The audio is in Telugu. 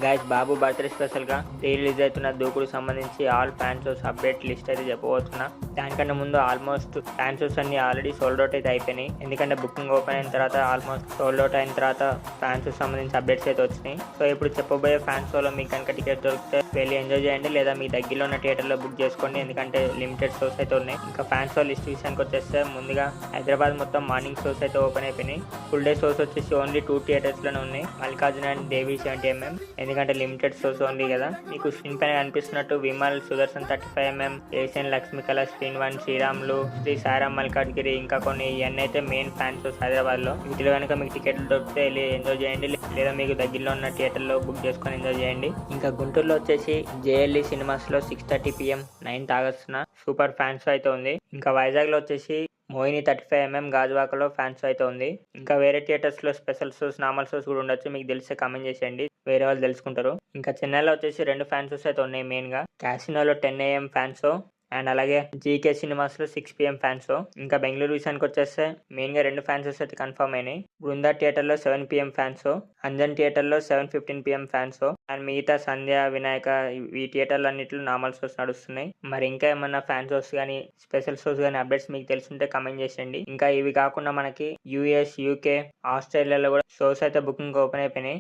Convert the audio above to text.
గైస్ బాబు బర్త్డే స్పెషల్గా రిలీజ్ అవుతున్న దూకుడుకు సంబంధించి all fan shows update list అయితే చెప్పబోతున్నా. దానికన్నా ముందు ఆల్మోస్ట్ ఫ్యాన్ షోస్ అన్ని ఆల్రెడీ సోల్డ్ అవుట్ అయితే అయిపోయినాయి. ఎందుకంటే బుకింగ్ ఓపెన్ అయిన తర్వాత ఆల్మోస్ట్ సోల్డ్ అవుట్ అయిన తర్వాత ఫ్యాన్ షోస్ సంబంధించి అప్డేట్స్ అయితే వచ్చినాయి. సో ఇప్పుడు చెప్పబోయే ఫ్యాన్ షోలో మీకు కనుక టికెట్ దొరికితే వెళ్ళి ఎంజాయ్ చేయండి, లేదా మీ దగ్గరలో ఉన్న థియేటర్లో బుక్ చేసుకోండి. ఎందుకంటే లిమిటెడ్ షోస్ అయితే ఉన్నాయి. ఇంకా ఫ్యాన్ షో లిస్ట్ విషయానికి వచ్చేస్తే ముందుగా హైదరాబాద్ మొత్తం మార్నింగ్ షోస్ అయితే ఓపెన్ అయిపోయినాయి. ఫుల్ డే షోస్ వచ్చేసి ఓన్లీ 2 థియేటర్స్లోనే ఉన్నాయి, మల్లికార్జున అండ్ దేవి 70mm. ఎందుకంటే లిమిటెడ్ షోస్ ఓన్లీ కదా. మీకు స్క్రీన్ పైన కనిపిస్తున్నట్టు విమల్, సుదర్శన్ 35mm, ఏషియన్, లక్ష్మీ కళ, స్క్రీన్ 1, శ్రీరాములు, శ్రీ సాయిరామ్ మల్కాజ్గిరి, ఇంకా కొన్ని ఇవన్నీ అయితే మెయిన్ ఫ్యాన్ షోస్ హైదరాబాద్ లో. వీటిలో కనుక మీకు టికెట్లు దొరికితే వెళ్ళి ఎంజాయ్ చేయండి, లేదా మీకు దగ్గరలో ఉన్న థియేటర్ లో బుక్ చేసుకొని ఎంజాయ్ చేయండి. ఇంకా గుంటూరులో వచ్చేసి జేఎల్ఈ సినిమాస్ లో 6:30 PM 9th ఆగస్టున సూపర్ ఫ్యాన్ షో అయితే ఉంది. ఇంకా వైజాగ్ లో వచ్చేసి మోహిని 35mm గాజువాకలో ఫ్యాన్ షో అయితే ఉంది. ఇంకా వేరే థియేటర్స్ లో స్పెషల్ షోస్, నార్మల్ షోస్ కూడా ఉండొచ్చు. మీకు తెలిస్తే కామెంట్ చేసేయండి, వేరే వాళ్ళు తెలుసుకుంటారు. ఇంకా చెన్నైలో వచ్చేసి 2 ఫ్యాన్ షోస్ అయితే ఉన్నాయి. మెయిన్ గా క్యాసినోలో 10 AM ఫ్యాన్ షో అండ్ అలాగే జీకే సినిమాస్ లో 6 PM ఫ్యాన్ షో. ఇంకా బెంగళూరు విషయానికి వచ్చేస్తే మెయిన్ గా 2 ఫ్యాన్ షోస్ అయితే కన్ఫర్మ్ అయినాయి. బృందా థియేటర్ లో 7 PM fan show, Anjan theatre లో 7:15 PM ఫ్యాన్ షో అండ్ మిగతా సంధ్య, వినాయక ఈ థియేటర్లు అన్నింటిలో నార్మల్ షోస్ నడుస్తున్నాయి. మరి ఇంకా ఏమన్నా ఫ్యాన్ షోస్ కానీ స్పెషల్ షోస్ కానీ అప్డేట్స్ మీకు తెలుసుంటే కమెంట్ చేసేయండి. ఇంకా ఇవి కాకుండా మనకి యూఎస్, యూకే, ఆస్ట్రేలియాలో కూడా షోస్ అయితే బుకింగ్ ఓపెన్ అయిపోయినాయి.